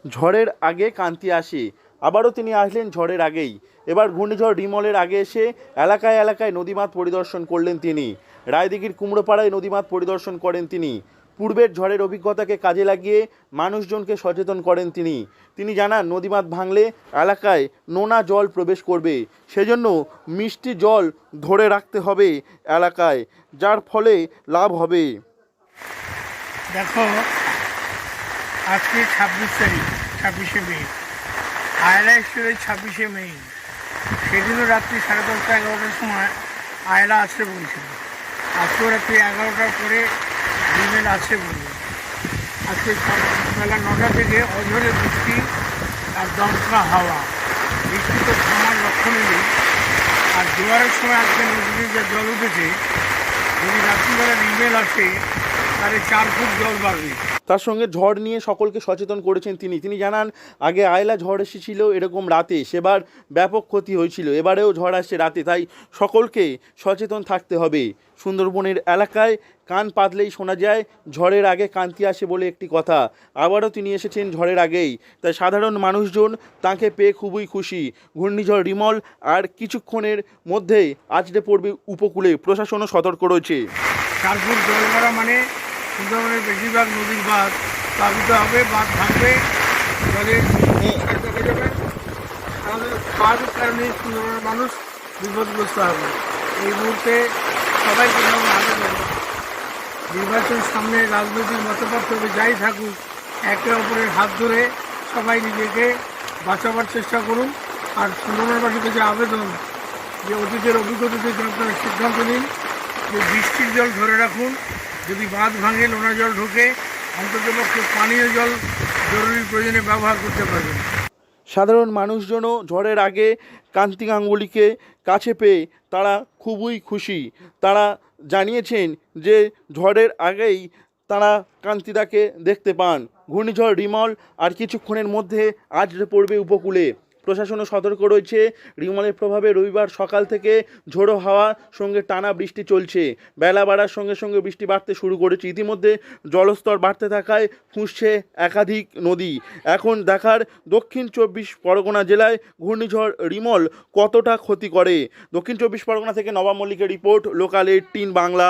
ঝড়ের আগে কান্তি আসে, আবারও তিনি আসলেন ঝড়ের আগেই। এবার ঘূর্ণিঝড় রিমলের আগে এসে এলাকায় এলাকায় নদীমাত পরিদর্শন করলেন তিনি। রায়দিঘির কুমড়োপাড়ায় নদীমাত পরিদর্শন করেন তিনি। পূর্বের ঝড়ের অভিজ্ঞতাকে কাজে লাগিয়ে মানুষজনকে সচেতন করেন তিনি জানান নদীমাত ভাঙলে এলাকায় নোনা জল প্রবেশ করবে, সেজন্য মিষ্টি জল ধরে রাখতে হবে এলাকায়, যার ফলে লাভ হবে। দেখো, আজকে 26 তারিখ, 26শে মে। আয়লা এক্সপ্রেস 26শে মে। সেদিনও রাত্রি 10:30 11টার সময় আয়লা আসতে বলছিল। আজকেও রাত্রি 11টার পরে রিমেল আসতে বলবে। আজকে বেলা 9টা থেকে অঝরে বৃষ্টি আর দমকা হাওয়া। বৃষ্টি তো থামার লক্ষণই নেই। আর জোয়ারের সময় আজকে নদীতে যে জল উঠেছে, যদি রাত্রিবেলা রিমেল আসে তাহলে 4 ফুট জল বাড়বে। তার সঙ্গে ঝড় নিয়ে সকলকে সচেতন করেছেন তিনি জানান আগে আয়লা ঝড় এসেছিল এরকম রাতে, সেবার ব্যাপক ক্ষতি হয়েছিল, এবারেও ঝড় আসছে রাতে, তাই সকলকে সচেতন থাকতে হবে। সুন্দরবনের এলাকায় কান পাতলেই শোনা যায় ঝড়ের আগে কান্তি আসে বলে একটি কথা। আবারও তিনি এসেছেন ঝড়ের আগেই, তাই সাধারণ মানুষজন তাঁকে পেয়ে খুবই খুশি। ঘূর্ণিঝড় রিমল আর কিছুক্ষণের মধ্যেই আছড়ে পড়বে উপকূলে, প্রশাসনও সতর্ক রয়েছে। 4 ফুট জল বাড়া মানে সুন্দরবনের বেশিরভাগ নদীর বাঁধ প্লাবিত হবে, বাঁধ ভাঙবে, জলে দেখা যাবে। আমাদের স্বাভাবিক কারণে সুন্দরবনের মানুষ বিপদগ্রস্ত হবে। এই মুহূর্তে সবাইকে যেমন আবেদন, নির্বাচন সামনে, রাজনৈতিক মতপার্থক্য যাই থাকুক, একে অপরের হাত ধরে সবাই নিজেকে বাঁচাবার চেষ্টা করুন। আর সুন্দরবনবাসীর কাছে আবেদন যে অতীতের অভিজ্ঞতা থেকে আপনারা সিদ্ধান্ত নিন যে বৃষ্টির জল ধরে রাখুন। যদি বাঁধ ভাঙে, নোনা জল ঢোকে, অন্ততপক্ষে পানীয় জল জরুরি প্রয়োজনে ব্যবহার করতে পারবেন। সাধারণ মানুষজনও ঝড়ের আগে কান্তি গাঙ্গুলিকে কাছে পেয়ে তারা খুবই খুশি। তারা জানিয়েছেন যে ঝড়ের আগেই তারা কান্তিদাকে দেখতে পান। ঘূর্ণিঝড় রিমল আর কিছুক্ষণের মধ্যে আছড়ে পড়বে উপকূলে, প্রশাসনও সতর্ক রয়েছে। রিমলের প্রভাবে রবিবার সকাল থেকে ঝোড়ো হাওয়া সঙ্গে টানা বৃষ্টি চলছে। বেলা বাড়ার সঙ্গে সঙ্গে বৃষ্টি বাড়তে শুরু করেছে। ইতিমধ্যে জলস্তর বাড়তে থাকায় ফুঁসছে একাধিক নদী। এখন দেখার দক্ষিণ 24 পরগনা জেলায় ঘূর্ণিঝড় রিমল কতটা ক্ষতি করে। দক্ষিণ 24 পরগনা থেকে নবাব মল্লিকের রিপোর্ট, লোকাল 18 বাংলা।